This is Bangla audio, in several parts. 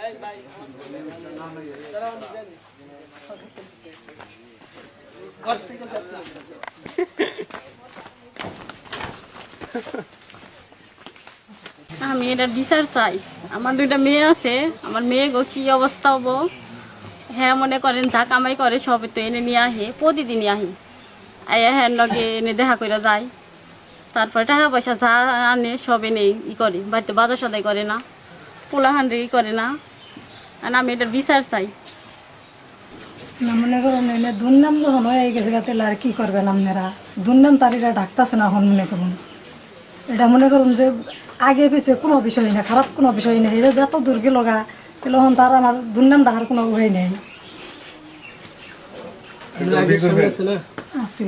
আমি এটার বিচার চাই। আমার দুইটা মেয়ে আছে, আমার মেয়ে গো কি অবস্থা হবো। হ্যাঁ মনে করেন যা কামাই করে সবে তো এনে নিয়ে আহে, প্রতিদিনই আহি হ্যাঁ লগে এনে দেখা করে যায়। তারপরে টাকা পয়সা যা আনে সব এনে ই করে, বাড়িতে বাজার সদাই করে না, পোলাহান্ডি ই করে না। আর আমি এটার বিচার চাই। না মনে করুন এনে দুর্নাম যখন হয়ে গেছে তাহলে আর কি করবেন আপনারা? দুর্নাম তার এটা ডাকতেছে না এখন মনে করুন। এটা মনে করুন যে আগে পিছিয়ে কোনো বিষয় না, খারাপ কোনো বিষয় নেই। এটা যত দূরকে লগা তাহলে এখন তার আমার দুর্নাম ডাকার কোনো উপায় নেই। আছে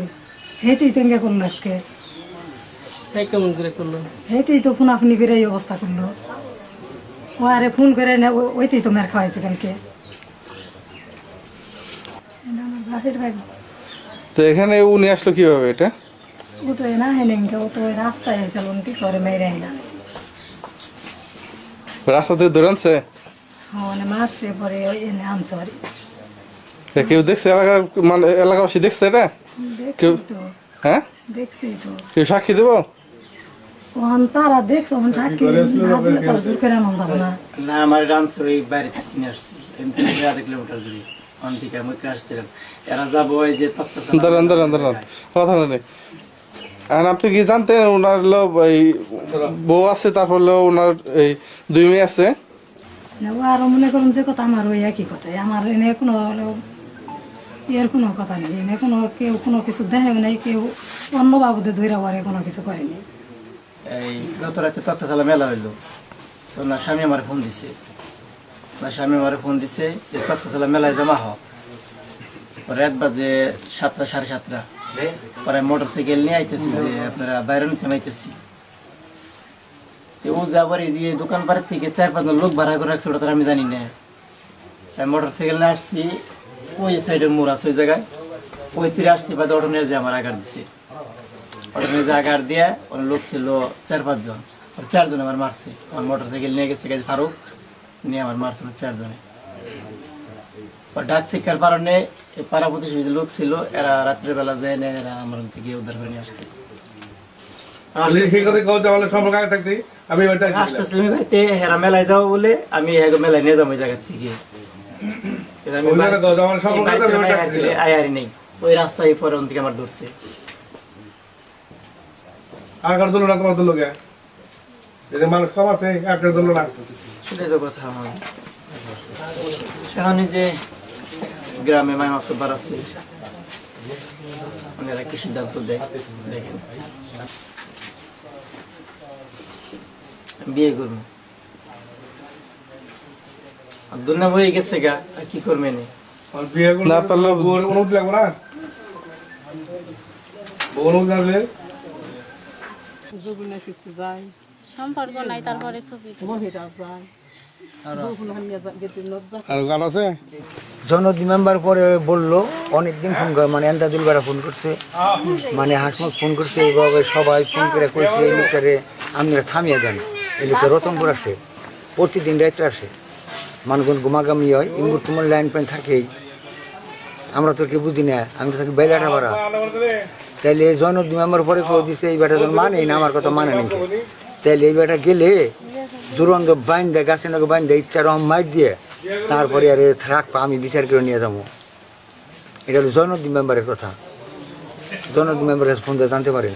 হেঁটেই তো ইঙ্গে করলো আজকে, হেঁটেই তো ফোন আপনি করে এই অবস্থা করলো। ও আরে ফোন করে ওইতেই তো মের খাওয়াইছে কালকে। তো এখানে উনি আসলো কিভাবে? এটা ও তো না হেনে ও তো রাস্তায় এসেছিল, কি করে মেরে আনছে, রাস্তা থেকে ধরে আনছে? মানে মারছে পরে এনে আনছে। কেউ দেখছে? এলাকার মানে এলাকাবাসী দেখছে এটা? কেউ? হ্যাঁ দেখছি তো। কেউ সাক্ষী দেবো? ওখান তারা দেখছে, ওখান সাক্ষী না দিলে তারা জোর করে আনন্দ যাবো না। না আমার রানছে ওই বাইরে থেকে নিয়ে আসছি, এমনি 1.5 কিলোমিটার দূরে ওখান থেকে মধ্যে আসছিলাম। এরা যাবো ওই যে দাঁড়ান কথা নেই। আর আপনি কি জানতেন ওনার এই বউ আছে, তারপর ওনার এই 2 মেয়ে আছে? ও আরো মনে করুন যে কথা আমার ওই একই কথাই, আমার এনে কোনো এর কোনো কথা নেই। এনে কোনো কেউ কোনো কিছু দেখেও নাই, কেউ অন্য বাবুদের ধৈরা পরে কোনো কিছু করেনি। এই গত রাতে তত্ত্বশালা মেলা হইলো, তো ওনার স্বামী আমার ফোন দিছে। ওনার স্বামী আমার ফোন দিছে যে তত্ত্বশালা মেলায় জমা হ। রাত বাজে 7টা 7:30। পরে মোটর সাইকেল নিয়ে আইতেছি যে আপনারা বাইরে নিতে আইতেছি। ও যাবার এই দিয়ে দোকান পাড়ের থেকে 4-5 জন লোক ভাড়া করে রাখছে, ওটা তো আমি জানি না। তাই মোটর সাইকেল নিয়ে আসছি, ওই সাইডের মোড় আছে ওই জায়গায়, ওই তীরে আসছি বাদে অটো নিয়ে যে আমার আগার দিছে। অটো নিয়ে যে আগার দিয়ে ওর লোক ছিল 4-5 জন, 4 জন আমার মারছে। আমার মোটর সাইকেল নিয়ে গেছে গাড়ি ফারুক নিয়ে আমার মারছে 4 জনে। ডাক শিক্ষার কারণে পাড়া প্রতিবেশী লোক ছিল, এরা রাত্রেবেলা যায় না, এরা আমার থেকে উদ্ধার করে নিয়ে আসছে। এরা মেলায় যাবো বলে আমি মেলায় নিয়ে যাবো ওই জায়গার থেকে। আয়ারি নেই, ওই রাস্তায় পরে থেকে আমার ধরছে। মানুষ কম আছে, সেটাই তো কথা। আমার সেখানে যে গ্রামে মাই মাছ বাড়াচ্ছে, ওনারা কি সিদ্ধান্ত দেয় দেখেন। বিয়ে করবো দুর্নাম হয়ে গেছে গা, আর কি করবে না? না পারলে অনুমতি লাগবে না? সম্পর্ক নাই, তারপরে ছবি জনদি মেম্বার পরে বললো অনেকদিন ফোন করে, মানে এন্দাদুল বেড়া ফোন করছে, মানে হাসমত ফোন করছে, এইভাবে সবাই ফোন করে করছে এই লোকটারে আপনারা থামিয়ে দেন। এই লোকটা রতনপুর আসে, প্রতিদিন রাত্রে আসে, মানুষজন ঘুমাগামি হয়, ইমুর তোমার লাইন প্যান থাকেই, আমরা তো কি বুঝি না, আমি তো থাকি বেলাটা ভাড়া। তাইলে জনদি মেম্বার পরে করে দিচ্ছে এই বেটা যখন মানে না, আমার কথা মানে নাকি, তাইলে এই বেটা গেলে দুরন্ত বাইন দেয়, গাছে নাকি বাইন দেয়, ইচ্ছা রম মাইট দিয়ে তারপরে আরে থাকবো, আমি বিচার করে নিয়ে যাবো। এটা হলো জনদি মেম্বারের কথা। জনদি মেম্বারের ফোন দিয়ে জানতে পারে।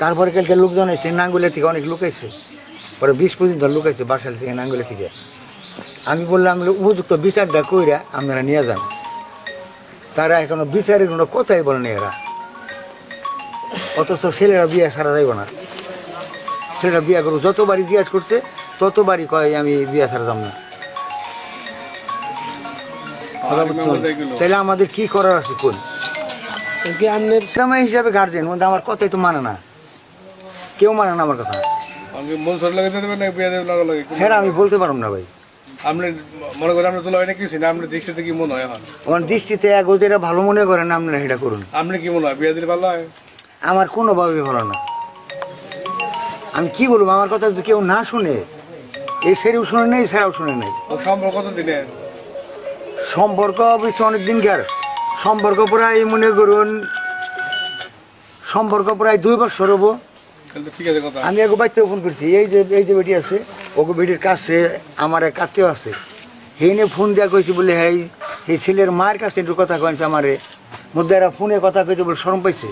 তারপরে কালকে লোকজন এসে নাঙ্গুলে থেকে অনেক লোক এসে, পরে 20-25 জন লোক আছে বাসাল থেকে, নাঙ্গুলে থেকে। আমি বললাম উপযুক্ত বিচারটা কইরা আপনারা নিয়ে যান। তারা এখনো বিচারের কোনো কথাই বলেনি এরা, অথচ ছেলেরা বিয়ে ছাড়া যাইব না। ছেলেরা বিয়ে করবো, যতবারই জিজ্ঞাস করছে ততবারই কয় আমি বিয়ে ছাড়া যাব না। তাহলে আমাদের কি করার আছে? কোন হিসাবে গার্জেন আমার কথাই তো মানে না, কেউ মানে না আমার কথা। হ্যাঁ আমি বলতে পারব না ভাই। দৃষ্টিতে এক ওদের ভালো মনে করেন, আপনারা এটা করুন। আপনি কি মনে হয় বিয়ে দিলে ভালো হয়? আমার কোনোভাবে ভালো না। আমি কি বলবো, আমার কথা যদি কেউ না শুনে এই সেরেও শুনে নেই সেরাও শুনে নেই। সম্পর্ক কত দিনে? সম্পর্ক অবশ্য অনেক দিনকার সম্পর্ক, প্রায় মনে করুন সম্পর্ক প্রায় 2 বছর হবো। ঠিক আছে কথা। আমি আগে বাড়িতে ফোন করছি, এই যে বেটি আছে ওকে বেটির কাছে আমার এক আত্মীয় আছে, হেনে ফোন দেওয়া কইছি বলে হ্যাঁ এই ছেলের মায়ের কাছে একটু কথা কয়েছে আমারে মধ্যে এরা ফোনে কথা কইতে বলে শরম পাইছে,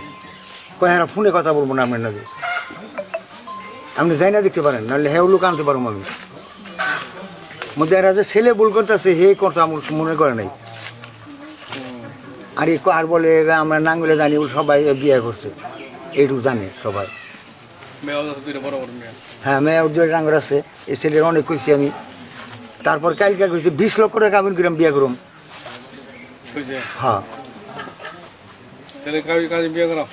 কয় হ্যাঁ ফোনে কথা বলবো না আপনার নাকি, আপনি যাই না দেখতে পারেন, নাহলে হ্যাঁ লোক আনতে পারবো আমি। মধ্যে এরা যে ছেলে ভুল করতেছে হে করতে আমার মনে করে নাই। আর আর বলে আমরা নাঙ্গলে জানি সবাই বিয়ে করছে, এইটুকু জানে সবাই। হ্যাঁ মেয়ে 2 ডাঙ্গর আছে, এই ছেলের অনেক কইছি আমি। তারপর কালকে কইছি 20 লক্ষ টাকা আমি কিরম বিয়ে করুম। হ্যাঁ বিয়ে করা